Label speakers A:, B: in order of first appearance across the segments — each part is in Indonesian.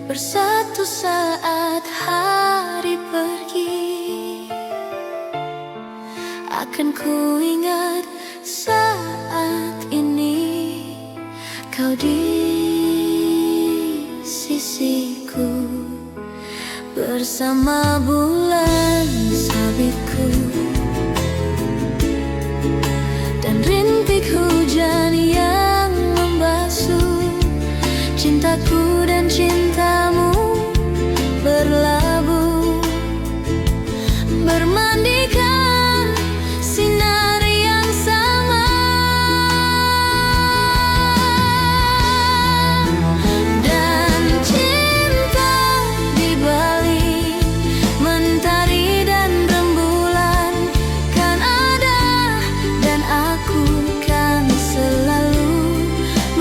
A: bersatu saat hari pergi. Akan ku ingat saat ini kau di sisiku, bersama bulan sabitku dan rintik hujan yang membasuh cintaku dan cintamu berlabuh, bermandikan sinar yang sama. Dan cinta dibalik mentari dan rembulan kan ada, dan aku kan selalu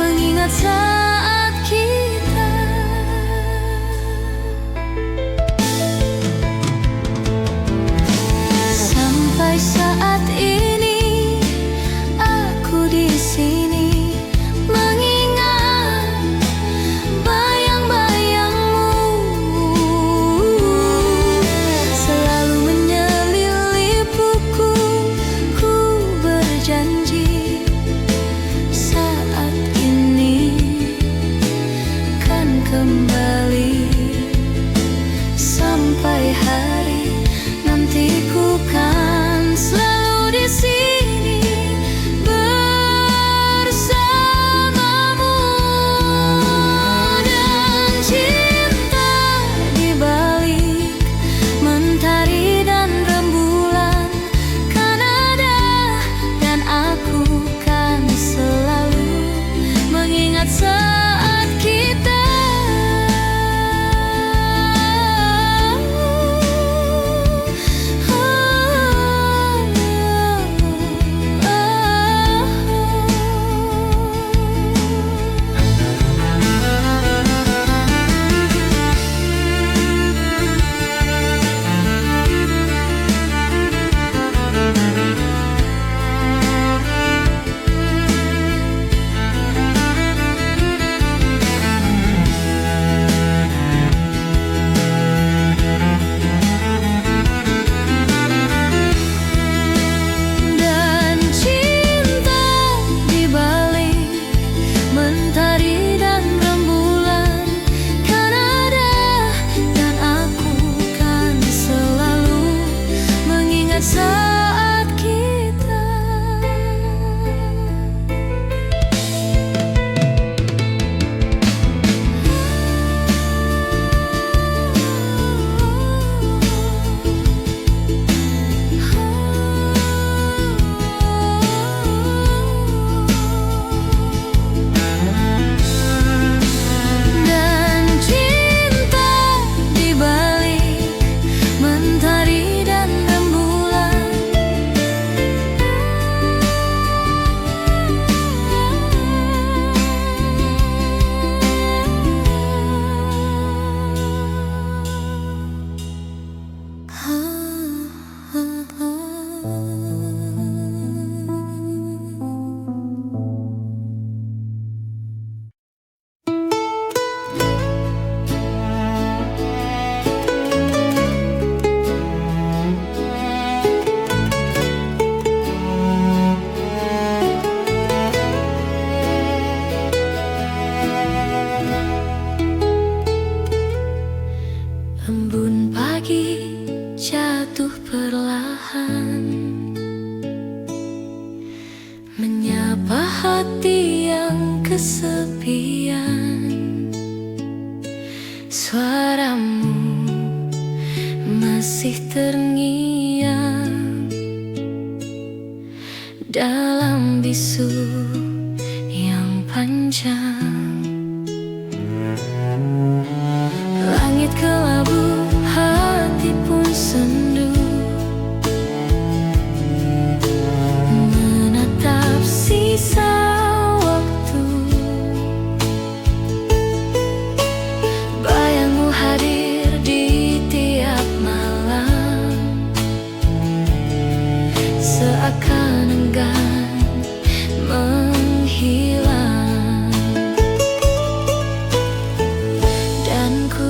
A: mengingat saat kita. Sampai saat ini aku di sini mengingat bayang-bayangmu, selalu menyelilipuku. Ku berjanji saat ini kan kembali. Sampai hari nanti ku kan selalu di sini bersamamu. Dan cinta dibalik mentari dan rembulan kan ada, dan aku kan selalu mengingat saat kita. Dan cinta dibalik mentari dan rembulan kan ada, dan aku kan selalu mengingat saat kita. Dan cinta dibalik mentari dan rembulan embun pagi jatuh perlahan, menyapa hati yang kesepian. Suaramu masih terngiang dalam bisu yang panjang. Langit kelabu, hati pun sendu, menatap sisa waktu. Bayangmu hadir di tiap malam, seakan enggan menghilang. Dan ku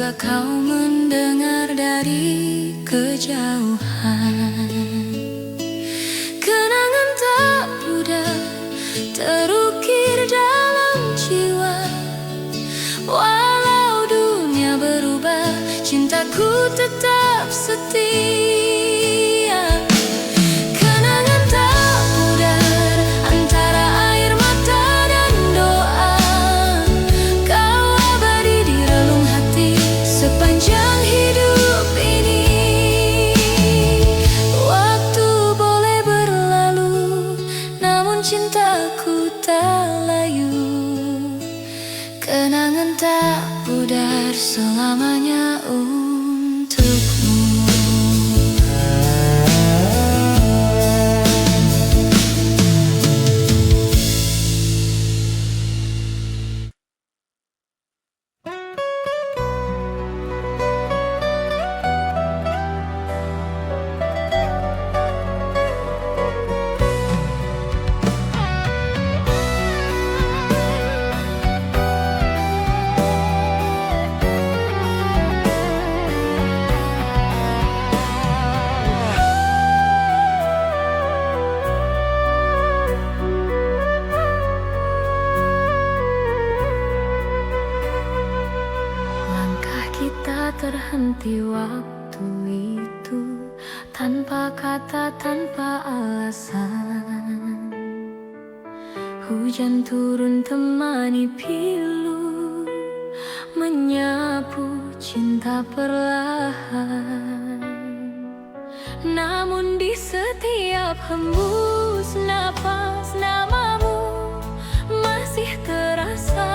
A: Semoga kau mendengar dari kejauhan. Kenangan tak pudar terukir dalam jiwa. Walau dunia berubah, cintaku tetap setia. Kenangan tak pudar antara air mata dan doa. Kau abadi di relung hati sepanjang hidup ini. Waktu boleh berlalu, namun cintaku tak layu. Kenangan tak pudar selamanya untukmu. Terhenti waktu itu, tanpa kata, tanpa alasan. Hujan turun temani pilu, menyapu cinta perlahan. Namun di setiap hembus napas, namamu masih terasa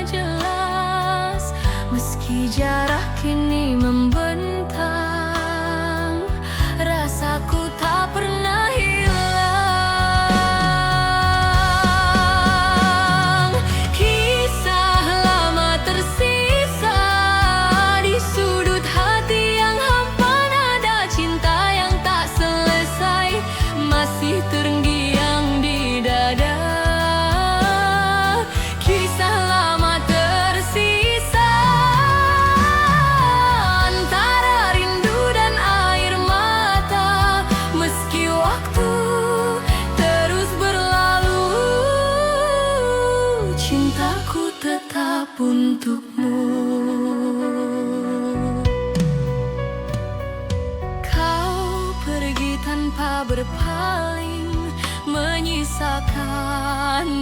A: jelas. Meski jarak kini membentang, rasaku tak pernah hilang. Kisah lama tersisa di sudut hati yang hampa. Nada cinta yang tak selesai masih terngiang di dada. Kisah lama tersisa antara rindu dan air mata. Meski waktu terus berlalu, cintaku tetap untukmu. Kau pergi tanpa berpaling, menyisakan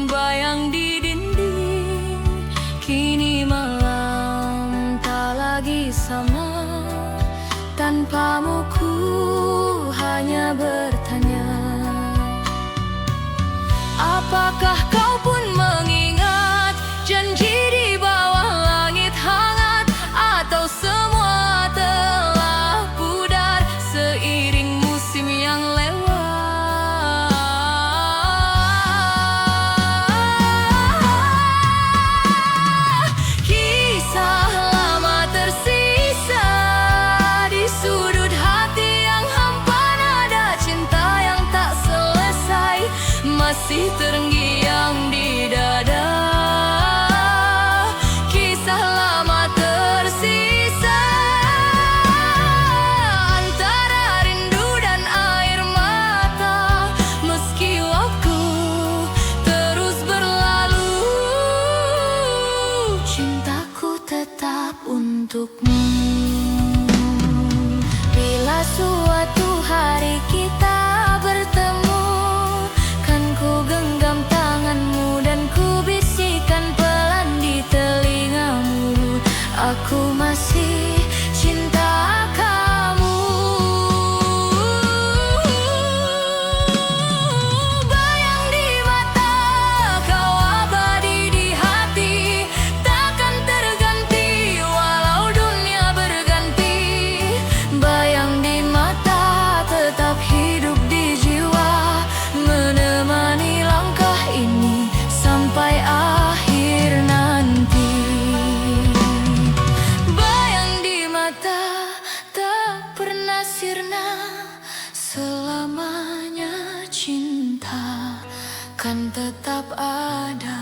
A: bayang di dinding. Kini malam tak lagi sama, tanpamu ku hanya bertanya. Apakah kau pun mengingat janji di bawah langit hangat? Atau semua telah pudar seiring musim yang lewat? Kisah lama tersisa di sudut hati yang hampa. Nada cinta yang tak selesai masih terngiang di dada. Kisah lama tersisa antara rindu dan air mata. Meski waktu terus berlalu, cintaku tetap untukmu. Bila suatu hari kita bertemu, kan ku genggam tanganmu dan ku bisikan pelan di telingamu. Aku masih cinta kamu. Bayang di mata, kau abadi di hati, takkan terganti walau dunia berganti. Bayang di mata tetap hidup di jiwa, menemani langkah ini sampai akhir nanti. Bayang di mata tak pernah sirna, selamanya cinta kan tetap ada.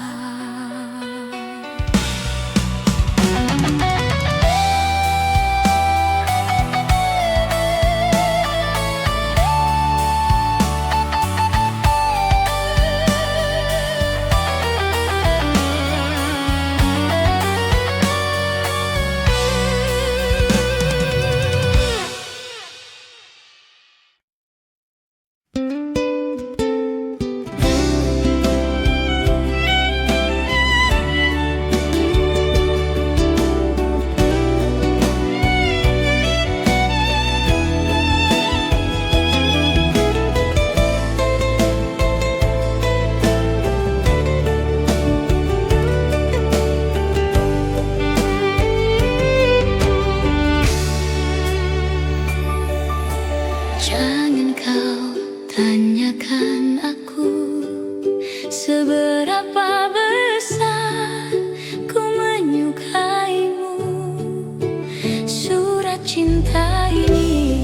A: Jangan kau tanyakan aku seberapa besar ku menyukaimu. Surat cinta ini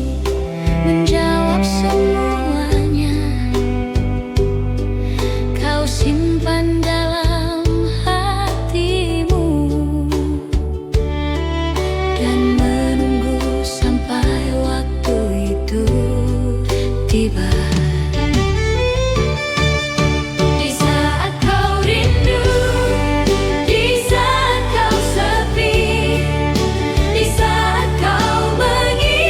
A: menjawab semuanya. Kau simpan dalam hatimu dan menunggu sampai waktu itu tiba. Di saat kau rindu, di saat kau sepi, di saat kau mengingatku,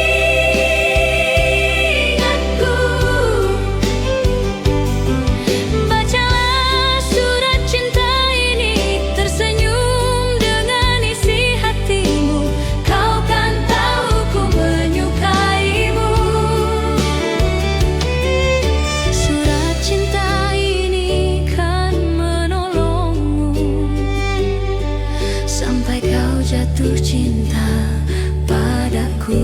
A: bacalah surat cinta ini, tersenyum dengan isi hatimu. Kau kan tahu ku menyukaimu. Surat cinta ini kan menolongmu sampai kau jatuh cinta padaku.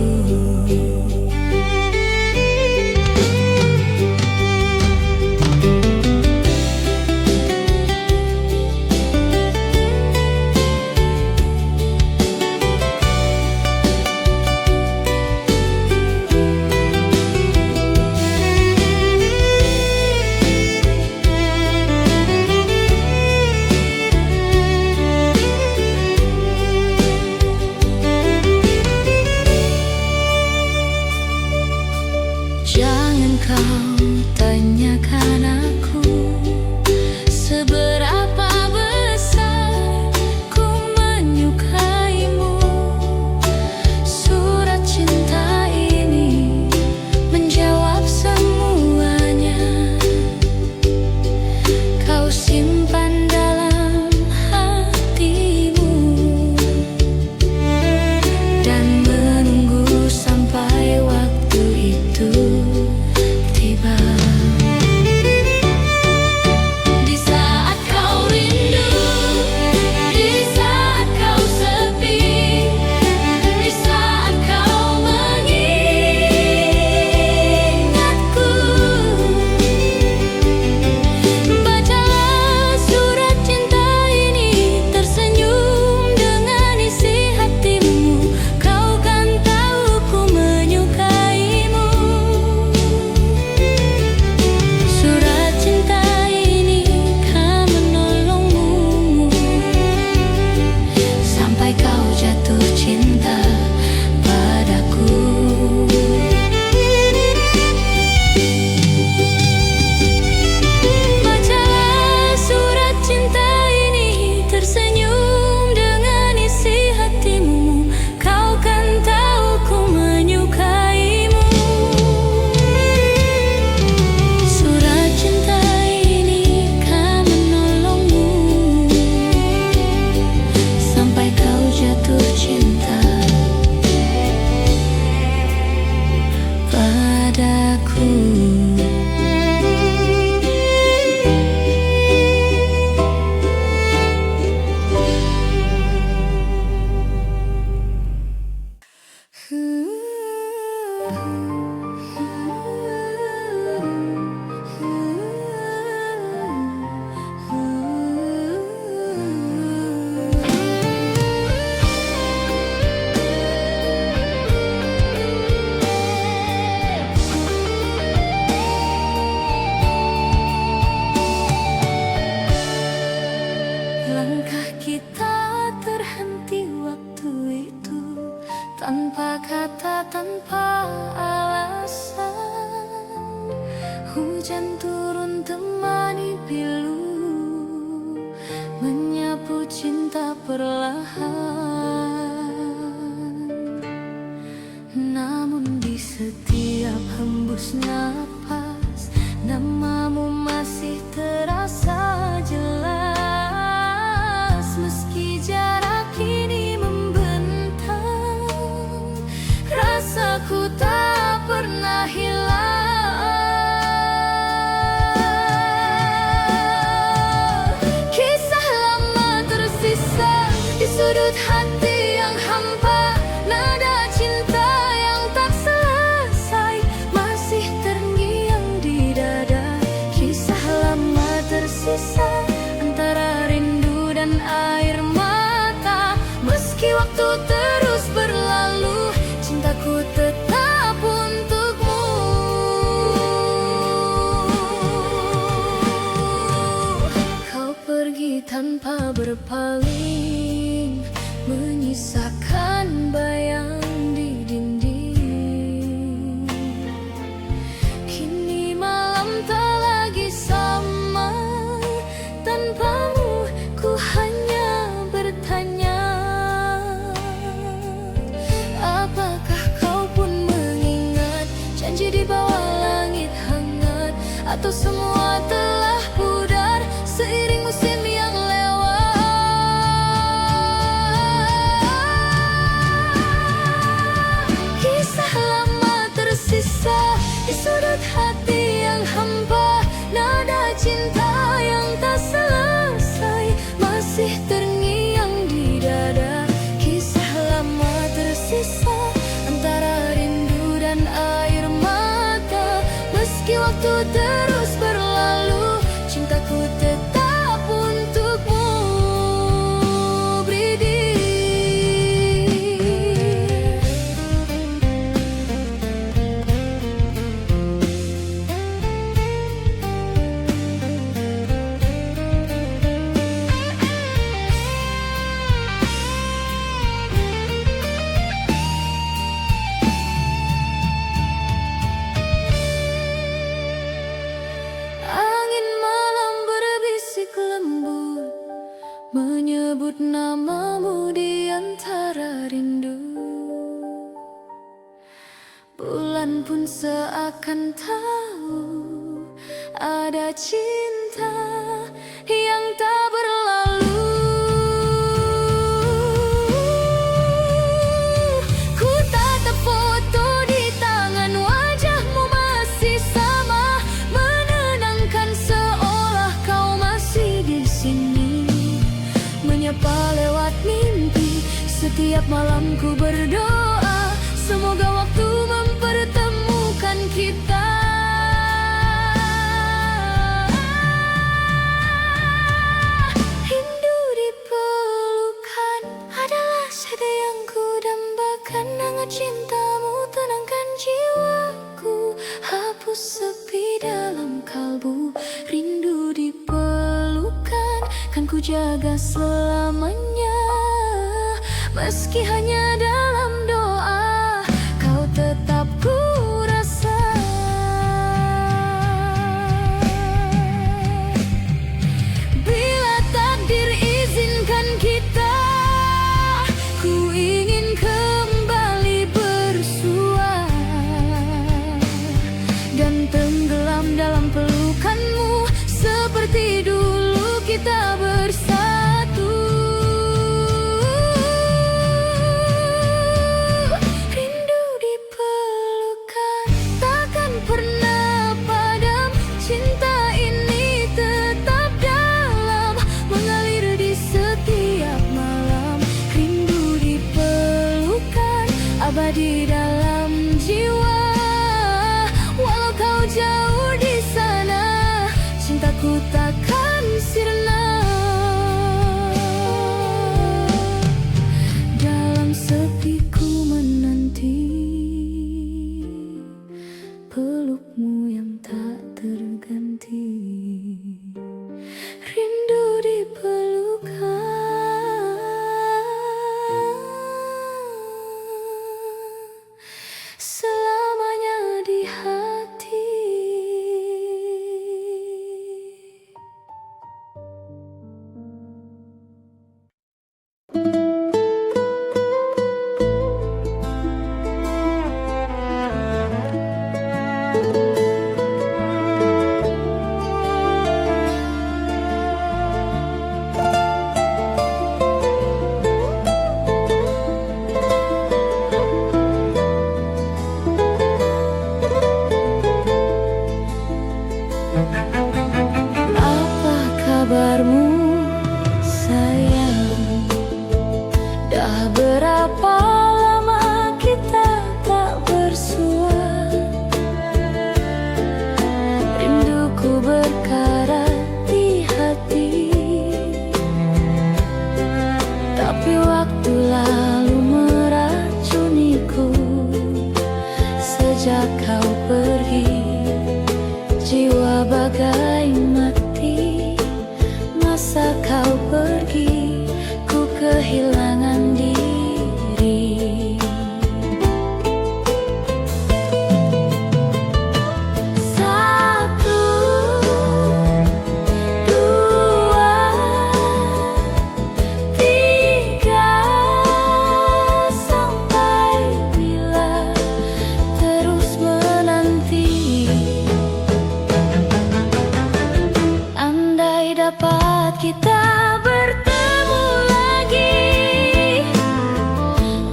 A: Jangan kau tanyakan aku seberapa besar ku menyukaimu. Surat cinta ini menjawab semuanya. Kau simpan dalam hatimu dan menunggu sampai waktu itu tiba. Di saat kau rindu, di saat kau sepi, di saat kau mengingatku, bacalah surat cinta ini, tersenyum dengan isi hatimu. Kau kan tahu ku menyukaimu. Surat cinta ini kan menolongmu sampai kau jatuh cinta padaku. Bacalah surat cinta ini, tersenyum dengan isi hatimu. Kau kan tahu ku menyukaimu. Surat cinta ini kan menolongmu sampai kau jatuh cinta padaku. Langkah kita terhenti waktu itu, tanpa kata, tanpa alasan. Hujan turun temani pilu, menyapu cinta perlahan. Namun di setiap hembus napas, namamu masih terasa jelas. Meski jarak kini membentang, rasaku tak pernah hilang. Kisah lama tersisa di sudut hati yang hampa, nada cinta yang tak selesai. Cintaku tetap untukmu. Kau pergi tanpa berpaling, menyisakan bayang di dinding. Kini malam tak lagi sama, tanpamu ku hanya bertanya, apakah kau pun mengingat janji di bawah langit hangat, atau semua telah pudar seiring musim yang lewat. Kisah lama tersisa di sudut hati yang hampa, nada cinta yang tak selesai masih terngiang di dada. Kisah lama tersisa antara rindu dan air mata. Meski waktu terus berlalu, cintaku tetap untukmu, Bridi. Angin malam berbisik lembut, menyebut namamu di antara rindu. Bulan pun seakan tahu ada cinta yang tak berlalu. Ku tatap foto di tangan, wajahmu masih sama, menenangkan seolah kau masih di sini. Menyapa lewat mimpi, setiap malam ku berdoa, semoga waktu mempertemukan kita. Rindu dipelukan adalah sada yang ku dambakan. Hangat cintamu tenangkan jiwaku, hapus sepi dalam kalbu. Rindu dipelukan kan ku jaga selamanya, meski hanya dalam doa. Kau tetap ku rasa. Bila takdir izinkan kita, ku ingin kembali bersua dan tenggelam dalam pelukanmu, seperti dulu kita bersatu. Sejak kau pergi, jiwa bagai mati. Masa kau pergi, ku kehilangan diri. Satu, dua, tiga, sampai bila terus menanti. Andai dapat kita bertemu lagi,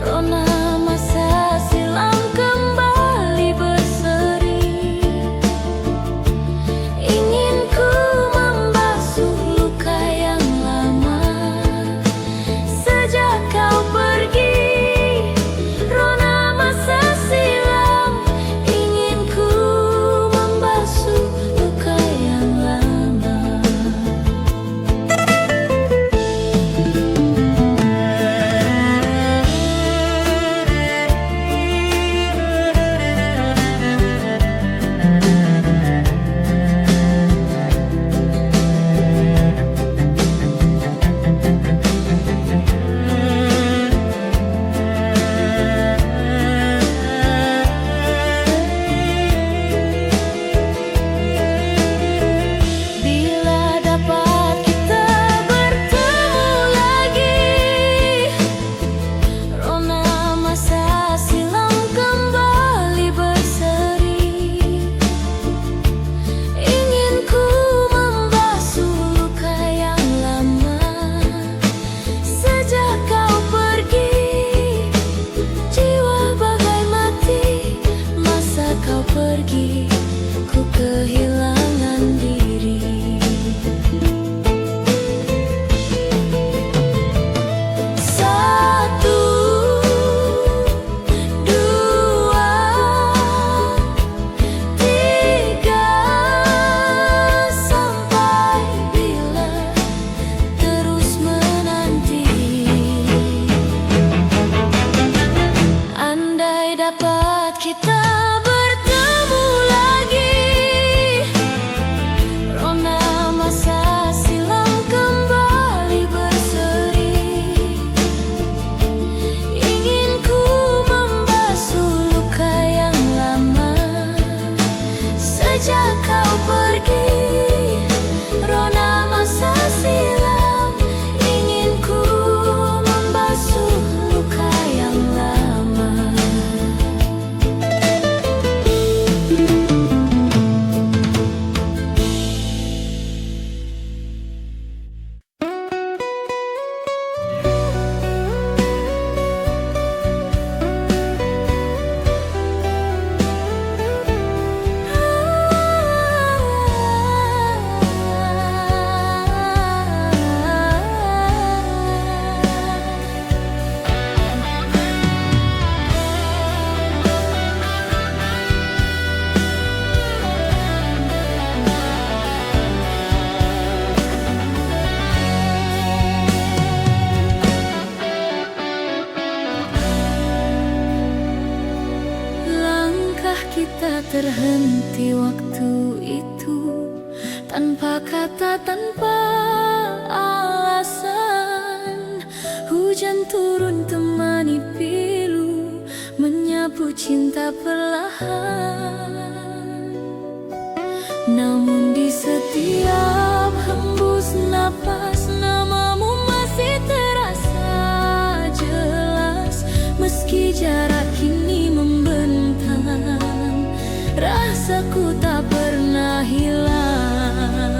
A: rona masa silam kembali berseri. Ingin ku membasuh luka yang lama. Sejak kau pergi, rona masa silam. Ingin ku membasuh luka yang lama. Bila dapat kita bertemu lagi, rona masa silam kembali berseri. Ingin ku membasuh luka yang lama. Sejak kau pergi, jiwa bagai mati. Masa kau pergi, ku kehilangan diri. Satu, dua, tiga, sampai bila terus menanti. Andai dapat kita bertemu lagi, rona masa silam kembali berseri. Ingin ku membasuh luka yang lama. Sejak kau pergi, rona masa silam. Ingin ku membasuh luka yang lama. Langkah kita terhenti waktu itu, tanpa kata, tanpa alasan. Hujan turun temani pilu, menyapu cinta perlahan. Namun di setiap hembus napas, namamu masih terasa jelas. Meski jarak kini membentang, rasaku tak pernah hilang.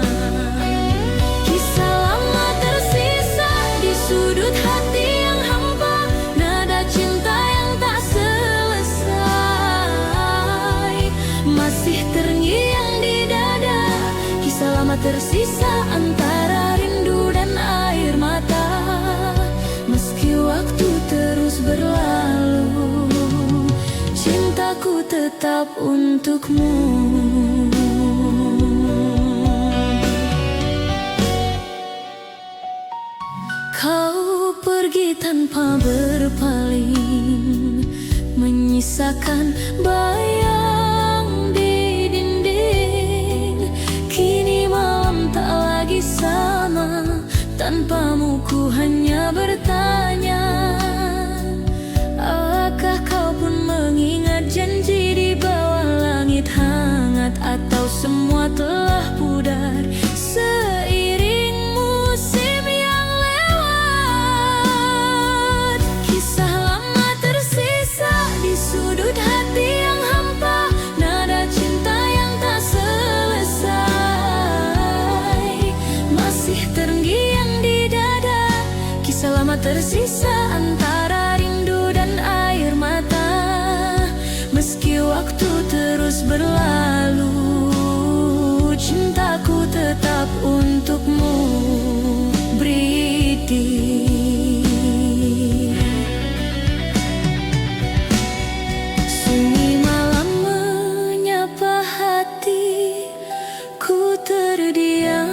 A: Kisah lama tersisa di sudut hati yang hampa, nada cinta yang tak selesai masih terngiang di dada. Kisah lama tersisa antara rindu dan air mata. Meski waktu terus berlalu, cintaku tetap untukmu. Kau pergi tanpa berpaling, menyisakan bayang tanpamu ku hanya bertanya, apakah kau pun mengingat janji di bawah langit hangat, atau semua telah pudar seiring musim yang lewat? Kisah lama tersisa di sudut hati yang hampa, nada cinta yang tak selesai masih terngiang di dada. Kisah lama tersisa antara rindu dan air mata. Meski waktu terus berlalu, cintaku tetap untukmu, Bridi. Sunyi malam menyapa hati, ku terdiam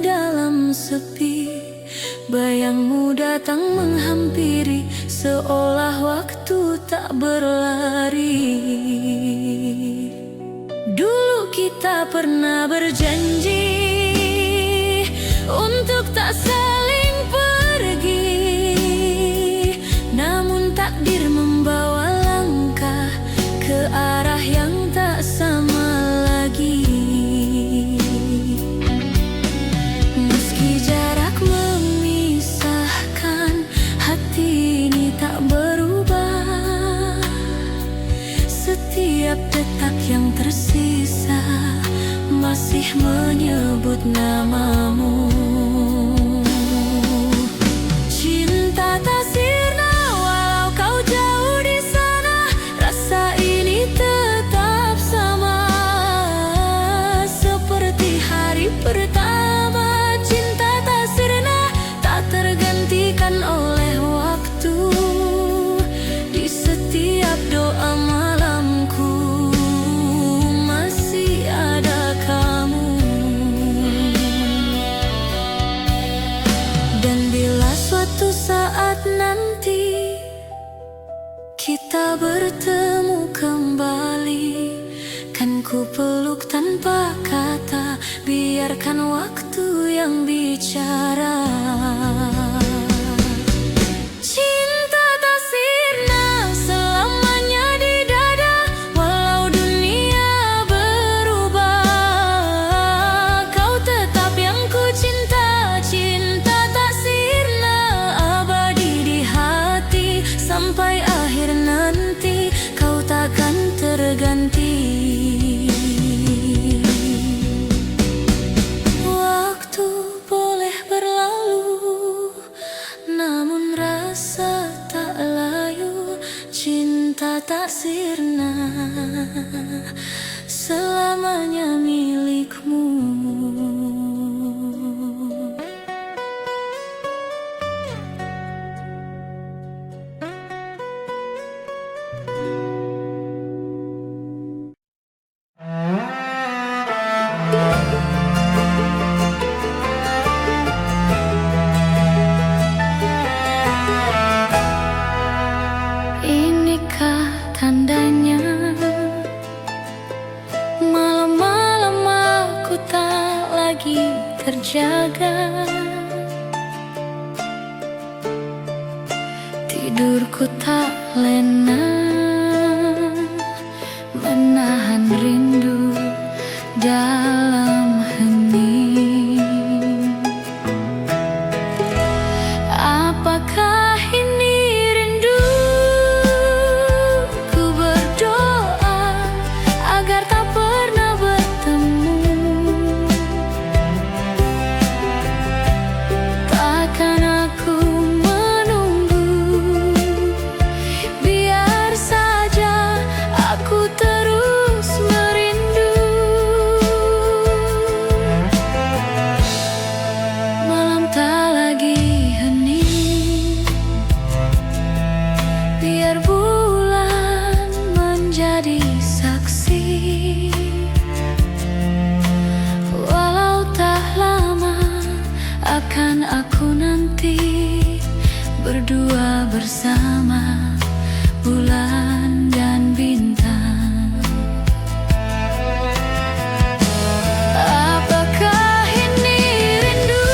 A: dalam sepi. Bayangmu datang menghampiri, seolah waktu tak berlari. Dulu kita pernah berjanji untuk tak saling pergi, namun takdir membawa langkah ke arah yang tak sama lagi. Meski jarak memisahkan, hati ini tak berubah. Setiap detak yang tersisa masih menyebut namamu. Cinta tak sirna walau kau jauh di sana, rasa ini tetap sama seperti hari pertama. Cinta tak sirna, tak tergantikan oleh waktu. Di setiap doa malamku masih ada kamu. Dan bila suatu saat nanti kita bertemu kembali, kan ku peluk tanpa kata, biarkan waktu yang bicara. Cinta tak sirna selamanya di dada, walau dunia berubah, kau tetap yang ku cinta. Cinta tak sirna abadi di hati, sampai akhir nanti kau takkan terganti. Waktu boleh berlalu, namun rasa tak layu. Cinta tak sirna selamanya milikmu. Inikah tandanya malam-malam aku tak lagi terjaga, tidurku tak lena, menahan rindu dalam hening. Apakah ini rindu? Ku berdoa agar tak pernah bertemu. Takkan aku menunggu, biar saja aku terus merindu. Malam tak lagi hening, biar bulan menjadi saksi. Walau tak lama akan aku nanti berdua bersama bulan dan bintang. Apakah ini rindu?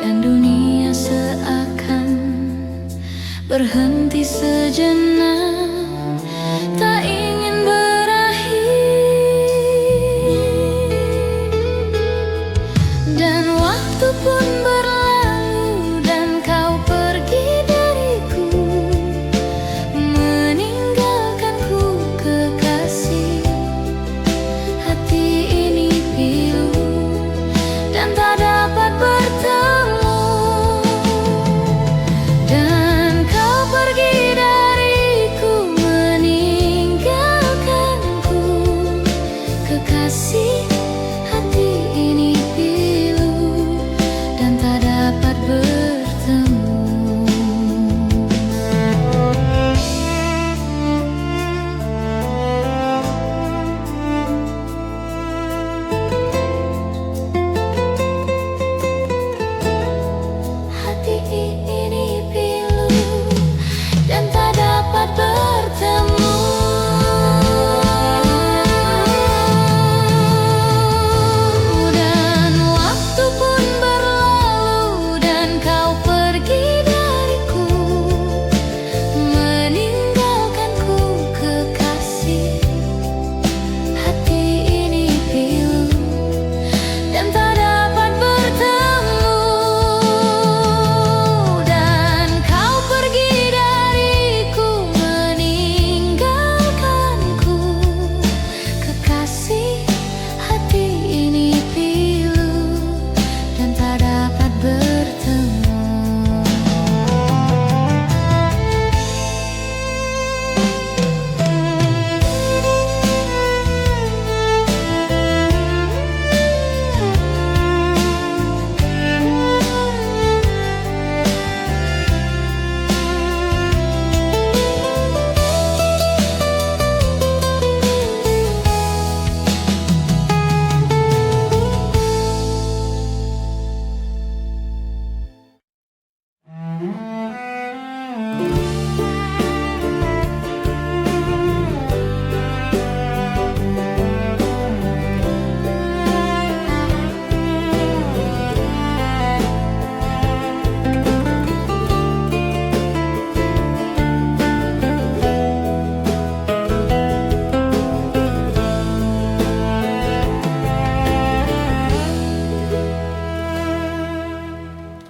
A: dan dunia seakan berhenti sejenak, tak ingin berakhir. Dan waktu pun berlalu dan kau pergi dariku, meninggalkanku kekasih. Hati ini pilu dan tak dapat bertemu. Dan kau pergi dariku, meninggalkanku kekasih. Hati ini pilu dan tak dapat bertemu. Hati ini pilu dan tak dapat bertemu. Dan waktu pun berlalu dan kau pergi dariku, meninggalkanku kekasih. Hati ini pilu dan tak dapat bertemu. Dan kau pergi dariku, meninggalkanku kekasih. Hati ini pilu dan tak dapat bertemu.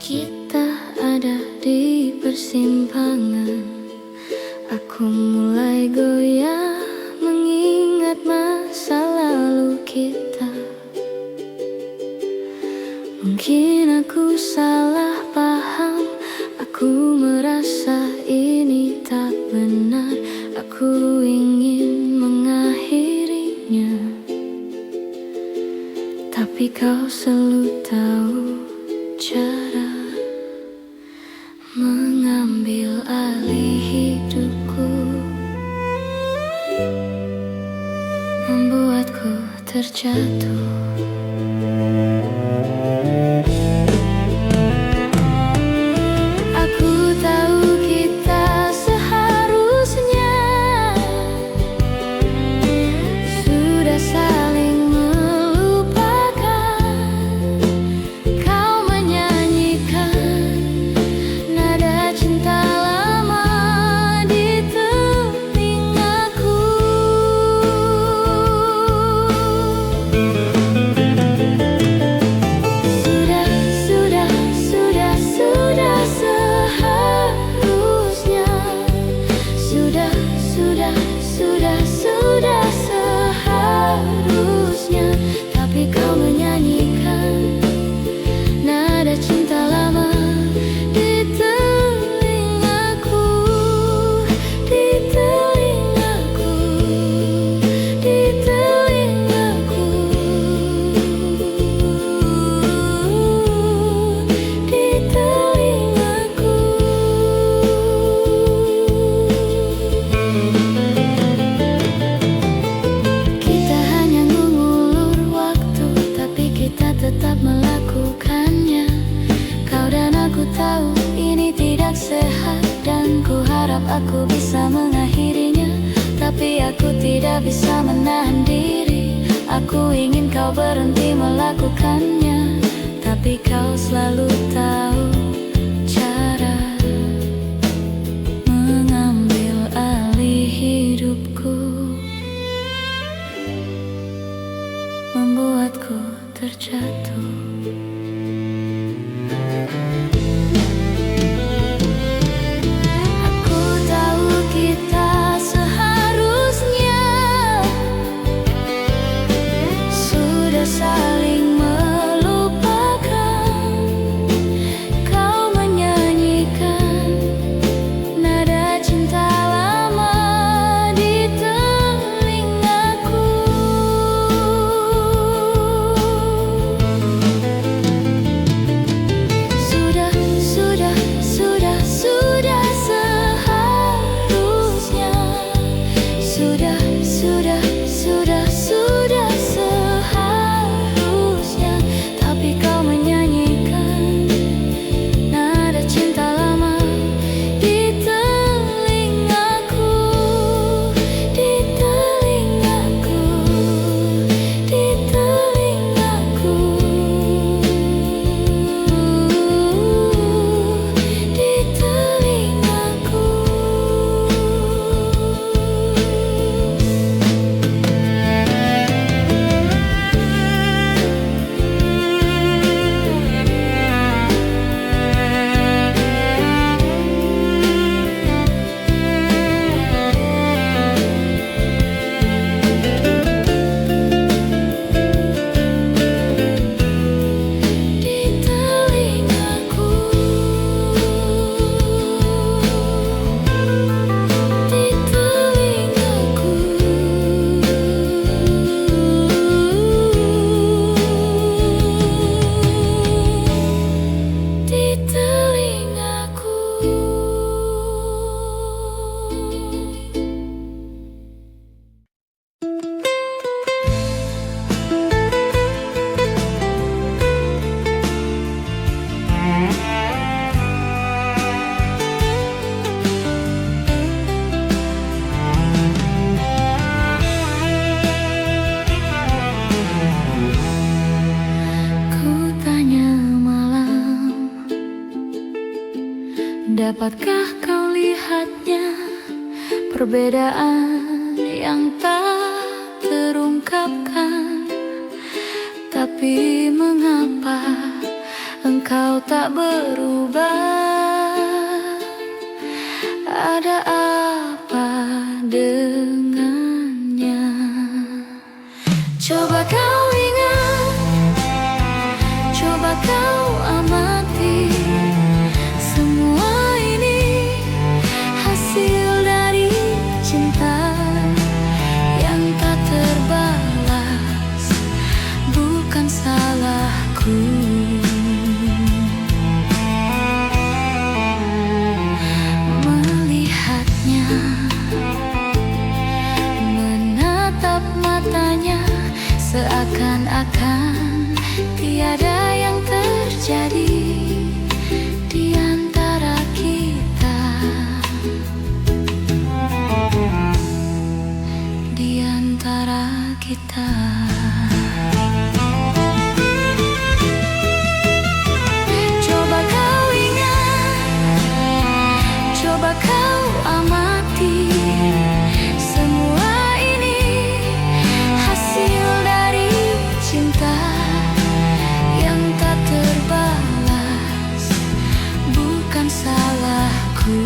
A: Kita ada di persimpangan. Aku mulai goyah mengingat masa lalu kita. Mungkin aku salah paham, aku merasa ini tak benar. Aku ingin mengakhirinya, tapi kau selalu tahu cara mengambil alih hidupku, membuatku terjatuh. Aku tahu kita seharusnya sudah saling melupakan. Kau menyanyikan nada cinta lama di telingaku. Sudah seharusnya, tapi kau menyanyikan nada cinta lama di telingaku, di telingaku, di telingaku, di telingaku. Kita hanya mengulur waktu, tapi kita tetap melakukannya. Kau dan aku tahu ini tidak sehat, dan ku harap aku bisa mengakhirinya. Tapi aku tidak bisa menahan diri. Aku ingin kau berhenti melakukannya, tapi tapi kau selalu tahu cara mengambil alih hidupku, membuatku terjatuh. Aku tahu kita seharusnya sudah saling melupakan. Kau menyanyikan nada cinta lama di telingaku. Sudah seharusnya, tapi kau menyanyikan nada cinta lama di telingaku, di telingaku, di telingaku, di telingaku. Dapatkah kau lihatnya, perbedaan yang tak terungkapkan? Tapi mengapa engkau tak berubah? Ada apa dengannya? Coba kau ingat, coba kau amati. Semua ini hasil dari cinta yang tak terbalas, bukan salahku. Melihatnya, menatap matanya, seakan-akan tiada yang terjadi di antara kita, di antara kita. Coba kau ingat, coba kau amati. Semua ini hasil dari cinta yang tak terbalas, bukan salahku.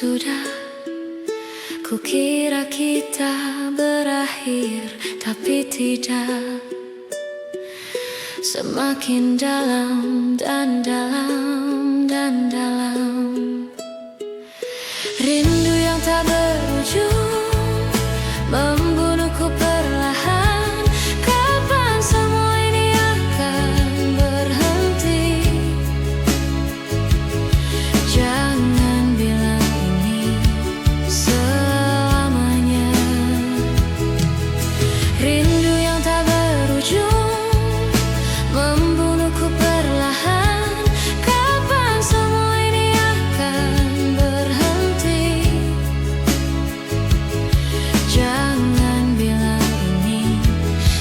A: sudah. Kukira kita berakhir, tapi tidak. Semakin dalam dan dalam dan dalam. Rindu yang tak berujung membunuhku perlahan. Kapan semua ini akan berhenti? Jangan bilang ini selamanya. Rindu yang tak berujung membunuhku perlahan. Kapan semua ini akan berhenti? Jangan bilang ini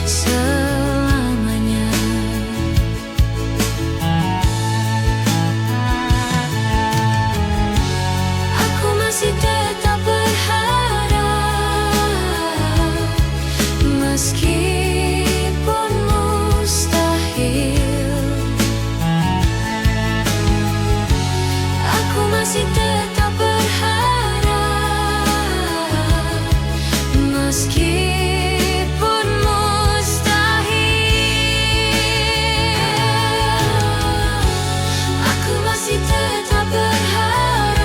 A: selamanya. Aku masih tetap berharap, meskipun mustahil. Aku masih tetap berharap, meskipun mustahil. Aku masih tetap berharap,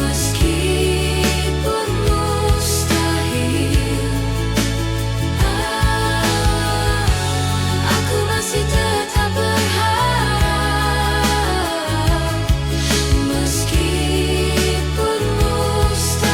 A: meskipun mustahil. Aku masih tetap berharap, meskipun mustahil.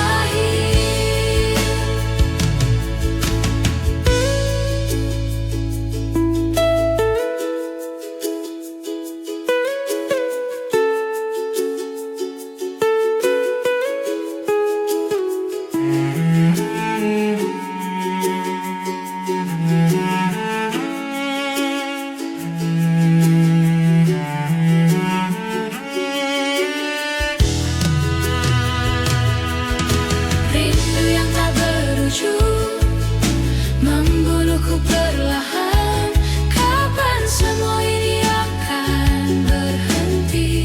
A: Rindu yang tak berujung membunuhku perlahan. Kapan semua ini akan berhenti?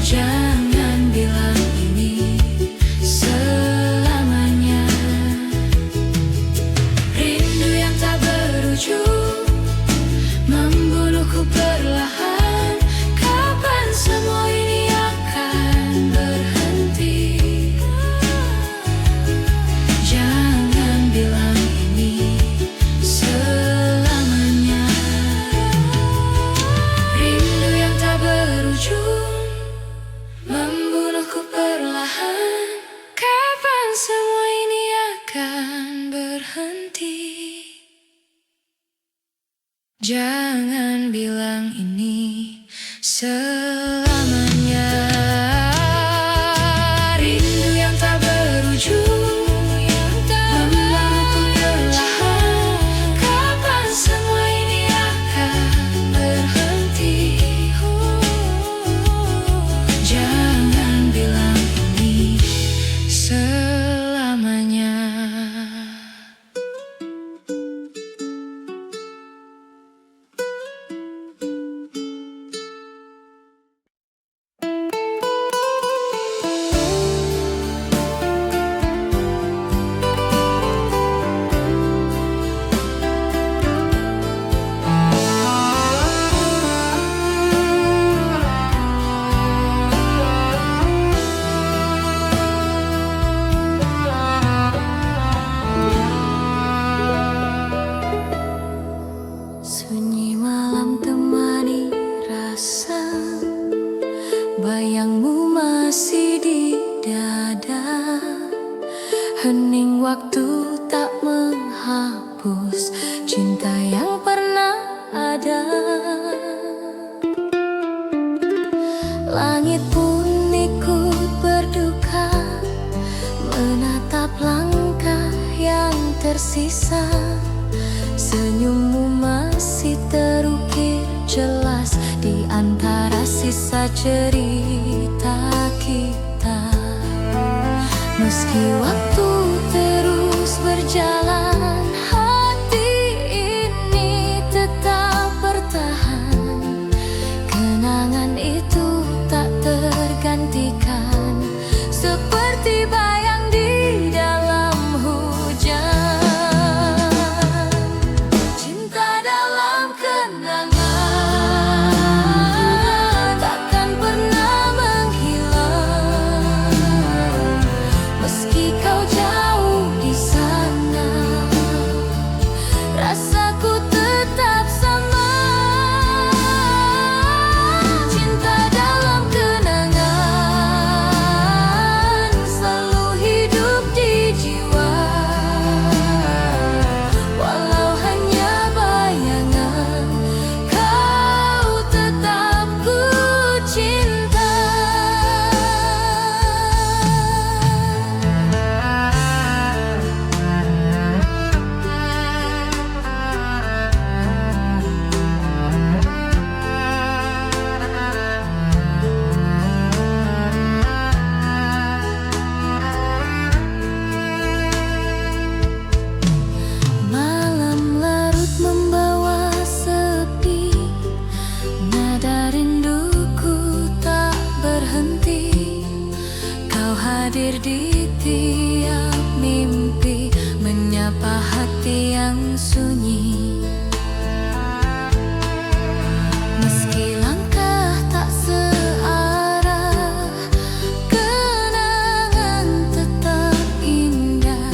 A: Jangan bilang ini selamanya. Rindu yang tak berujung membunuhku perlahan. Kapan semua ini akan berhenti? Jangan bilang ini selamanya. Rindu yang tak berujung membunuhku perlahan. Kapan semua ini akan berhenti? Jangan bilang ini selamanya. Rindu yang tak berujung membunuhku perlahan. Kapan semua ini akan berhenti? Jangan bilang ini selamanya. Sunyi malam temani rasa, bayangmu masih di dada. Hening waktu tak menghapus cinta yang pernah ada. Langit pun ikut berduka menatap langkah yang tersisa. Senyummu masih terukir jelas di antara sisa cerita kita. Meski waktu terus berjalan, hati ini tetap bertahan. Kenangan itu Tanda rinduku tak berhenti, kau hadir di tiap mimpi, menyapa hati yang sunyi. Meski langkah tak searah, kenangan tetap indah,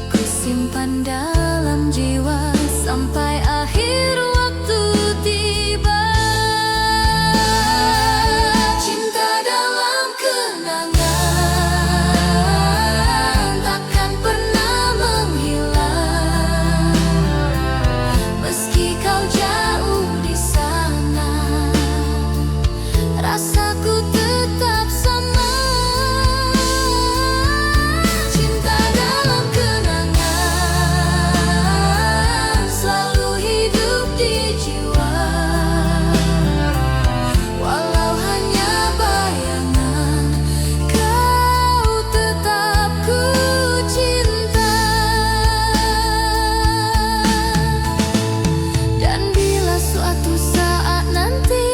A: ku simpan dalam jiwa sampai akhir waktu tiba. Cinta dalam kenangan takkan pernah menghilang, meski kau jauh di sana, rasaku tetap sama. Cinta dalam kenangan selalu hidup di jiwa, walau hanya bayangan, kau tetap ku cinta. Dan bila suatu saat nanti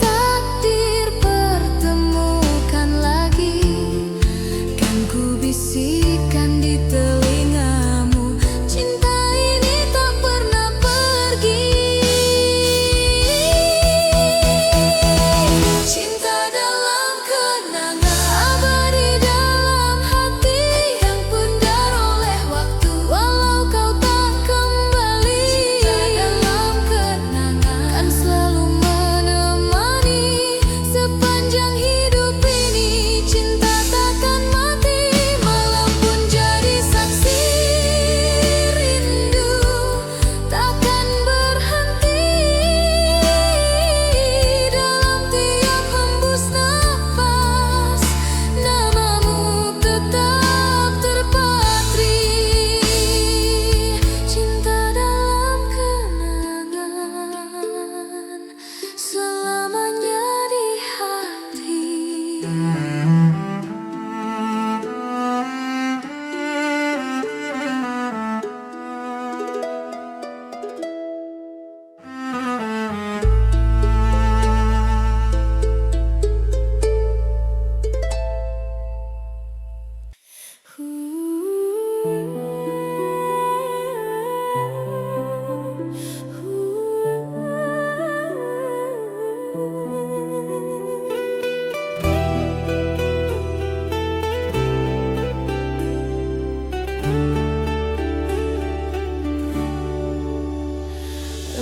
A: takdir pertemukan lagi, kan ku bisikan di telingamu, cinta ini tak pernah pergi. Cinta dalam kenangan abadi dalam hati, yang pudar oleh waktu walau kau tak kembali. Cinta dalam kenangan kan selalu menemani sepanjang hidup ini. Cinta takkan mati, malam pun jadi saksi. Rindu takkan berhenti, dalam tiap hembus nafas namamu tetap terpatri. Cinta dalam kenangan selamanya di hati.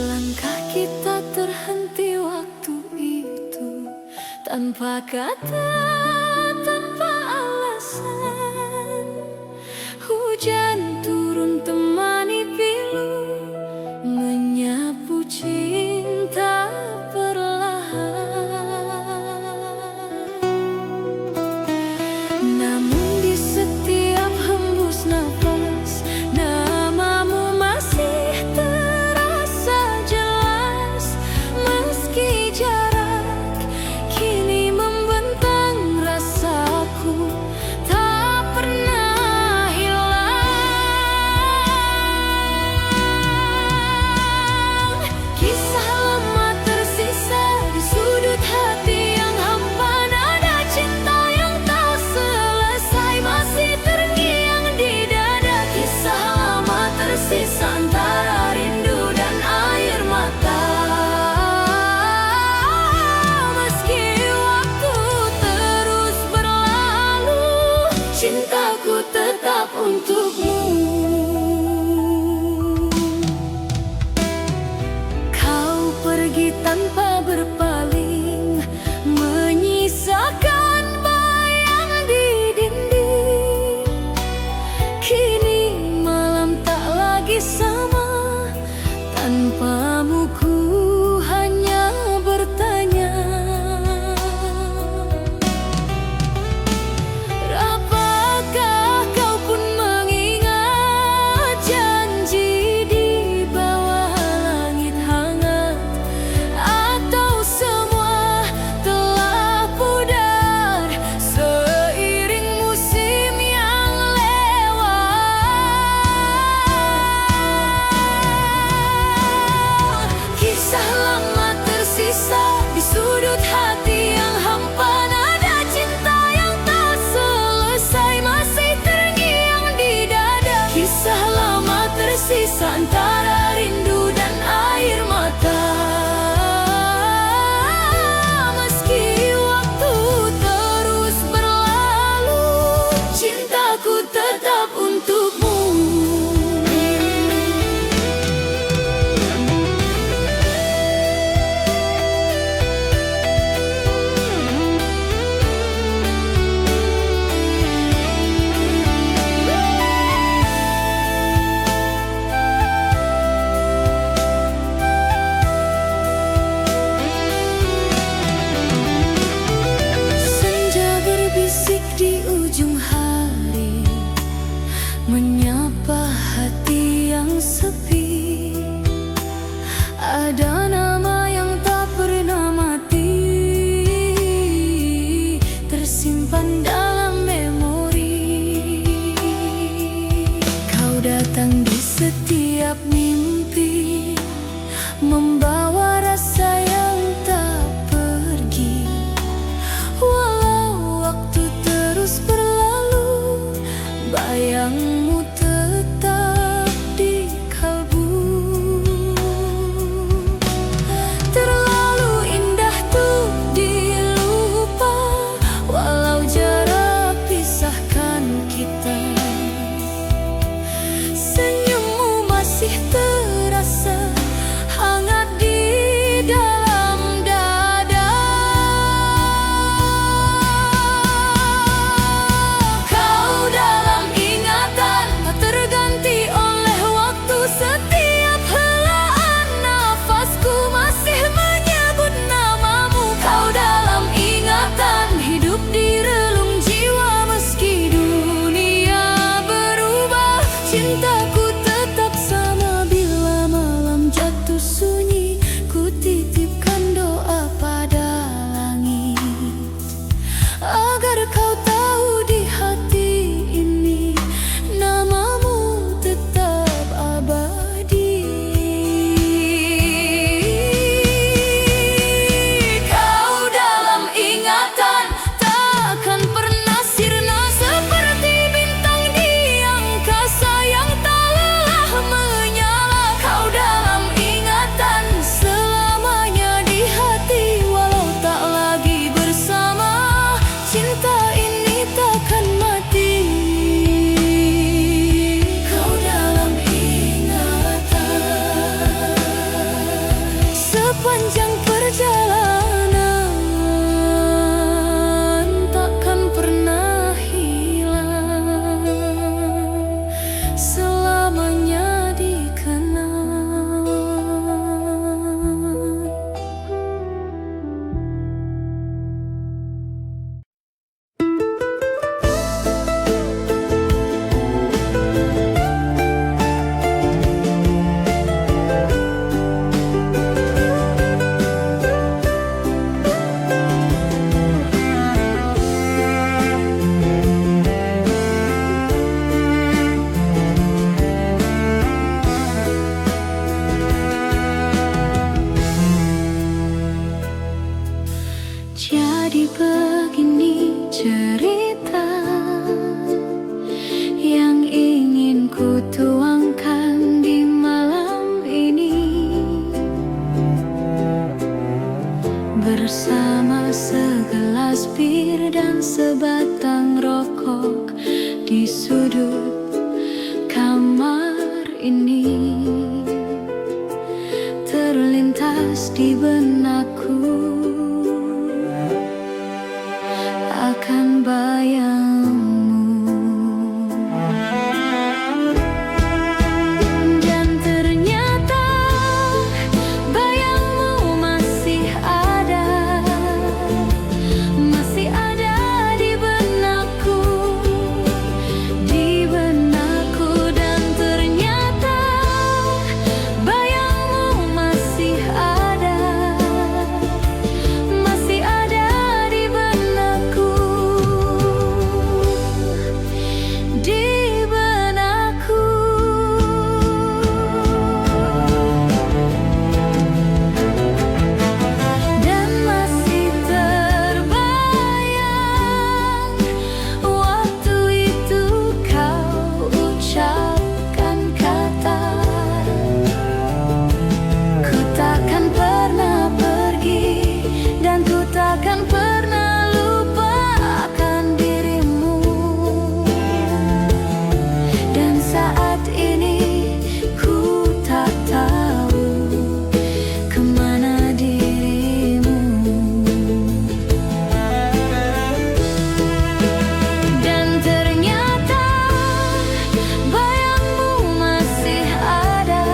A: Langkah kita terhenti waktu itu, tanpa kata, tanpa alasan. Hujan turun temani pilu, menyapu cinta perlahan. Namun di setiap hembus nafas namamu masih terasa jelas, meski jarak kini membentang rasaku. Jadi begini cerita yang ingin ku tuangkan di malam ini, bersama segelas bir dan sebatang rokok di sudut kamar ini. Terlintas di benakku akan bayangmu, dan ternyata bayangmu masih ada di benakku, dan ternyata bayangmu masih ada di benakku, di benakku. Dan masih terbayang waktu itu kau ucapkan kata, ku takkan pernah pergi dan ku takkan pernah lupakan dirimu. Dan saat ini ku tak tahu kemana dirimu. Dan ternyata bayangmu masih ada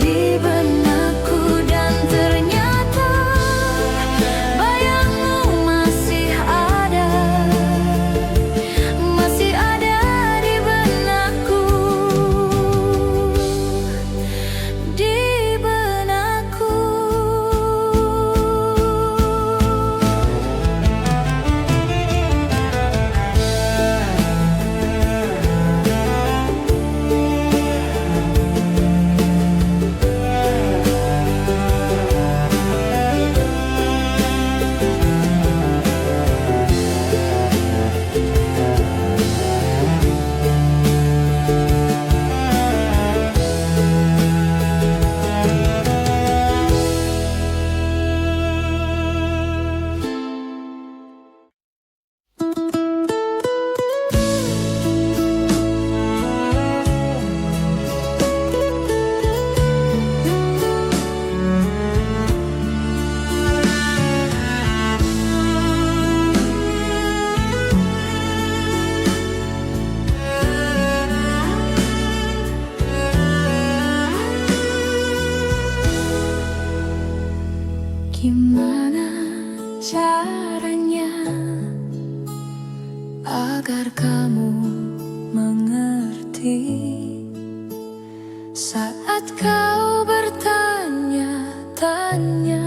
A: di benakku, dan ternyata bayangmu masih ada di benakku, di benakku. Gimana caranya agar kamu mengerti saat kau bertanya-tanya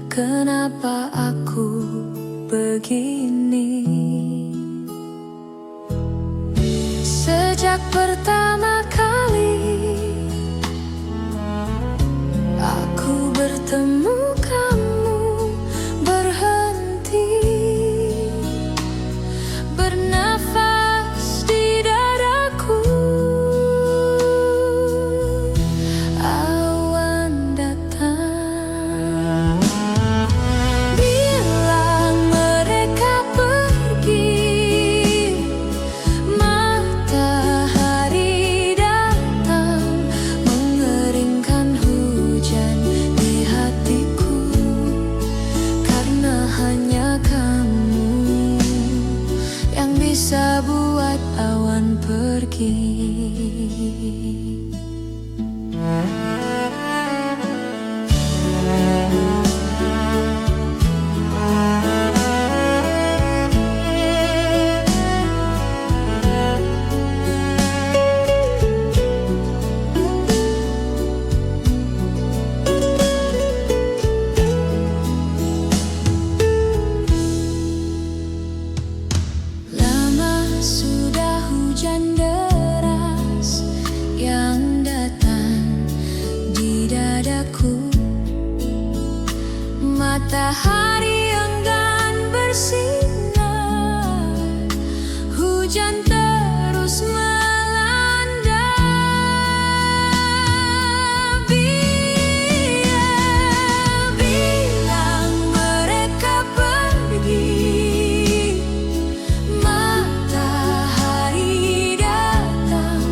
A: kenapa aku begini? Sejak pertama kali aku bertemu kamu, berhenti bernafas di dadaku. Awan datang, bilang mereka pergi. Matahari datang, mengeringkan hujan di hatiku, karena hanya kamu yang bisa buat awan pergi. Matahari enggan bersinar, hujan terus melanda. Bilang mereka pergi, matahari datang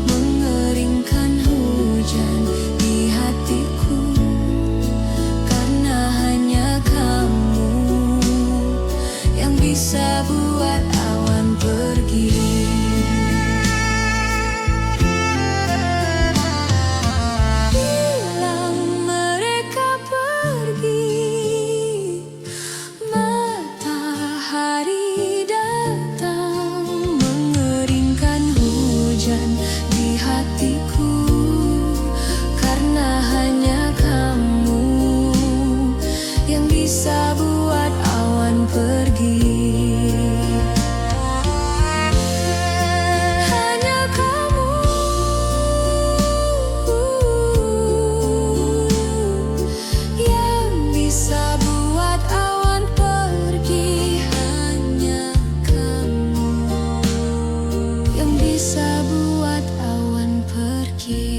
A: mengeringkan hujan di hatiku, karena hanya kamu yang bisa buat awan pergi. Bilang mereka pergi, matahari datang mengeringkan hujan di hatiku, karena hanya kamu yang bisa buat awan pergi. Hanya kamu yang bisa buat awan pergi. Hanya kamu yang bisa buat awan pergi.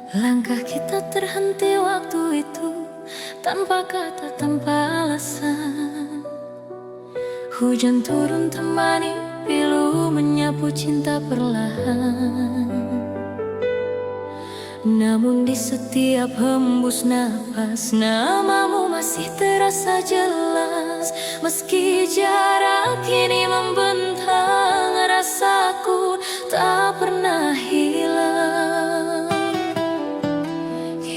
A: Langkah kita terhenti waktu itu, tanpa kata, tanpa alasan. Hujan turun temani pilu, menyapu cinta perlahan. Namun di setiap hembus napas, namamu masih terasa jelas. Meski jarak kini membentang, rasaku tak pernah hilang.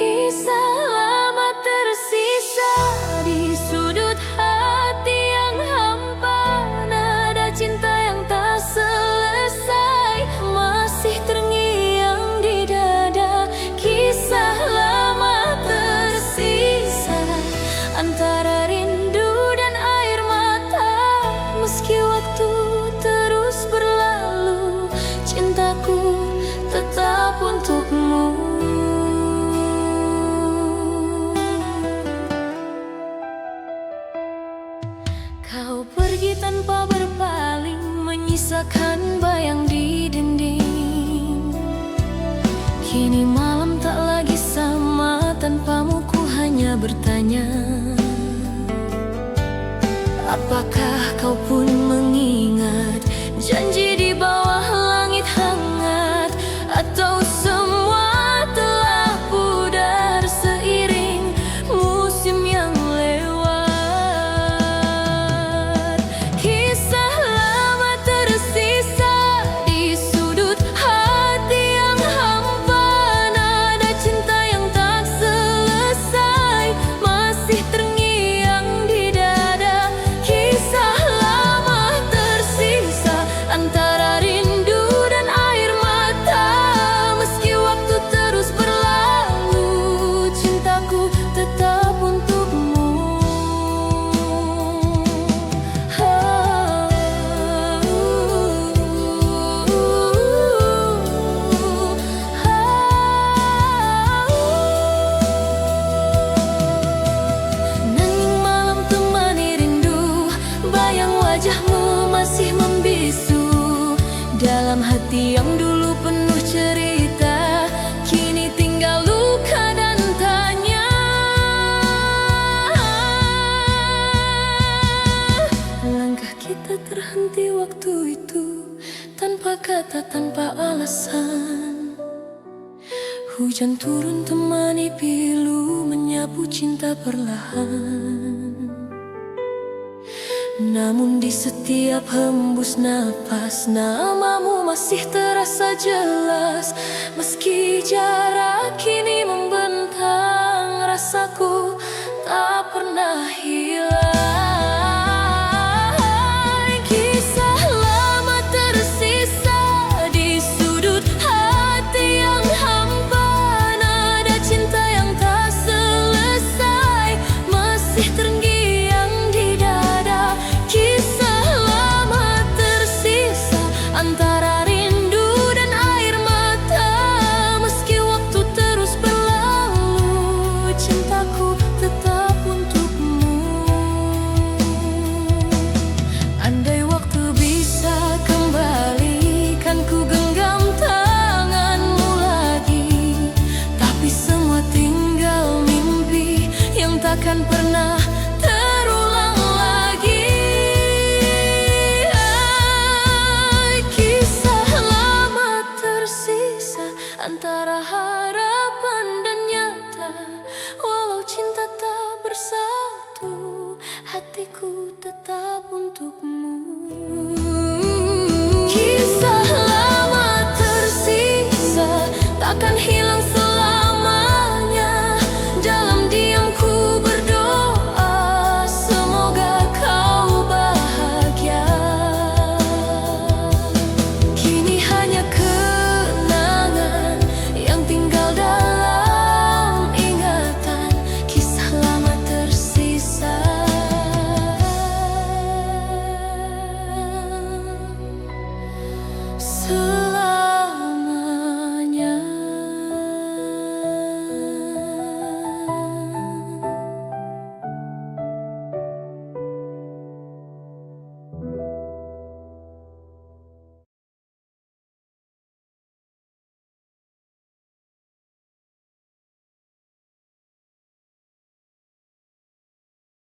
A: Kisah lama tersisa di sudut hati yang hampa, nada cinta yang tak selesai masih terngiang di dada. Kisah lama tersisa antara rindu dan air mata. Meski waktu terus berlalu, cintaku tetap untukmu. Kau pergi tanpa berpaling, menyisakan bayang di dinding. Kini malam tak lagi sama, tanpamu ku hanya bertanya, apakah kau pun mengingat janji di bawah langit hangat? Atau semua telah pudar seiring musim yang lewat? Kisah lama tersisa di sudut hati yang hampa, nada cinta yang tak selesai masih terngiang di dada. Kisah lama tersisa antara rindu dan air mata. Meski waktu terus berlalu, cintaku tetap untukmu. Nanging malam temani rindu, bayang wajahmu masih membisu. Dalam hati yang dulu penuh cerita, kini tinggal luka dan tanya. Langkah kita terhenti waktu itu, tanpa kata, tanpa alasan. Hujan turun temani pilu, menyapu cinta perlahan. Namun di setiap hembus napas, namamu masih terasa jelas. Meski jarak kini membentang, rasaku tak pernah hilang. Kisah lama masih terngiang di dada. Kisah lama tersisa antara rindu dan air mata. Meski waktu terus berlalu, cintaku tetap untukmu. Andai waktu bisa kembali, kan ku genggam tanganmu lagi. Tapi semua tinggal mimpi yang takkan pernah terulang lagi. Kisah lama tersisa antara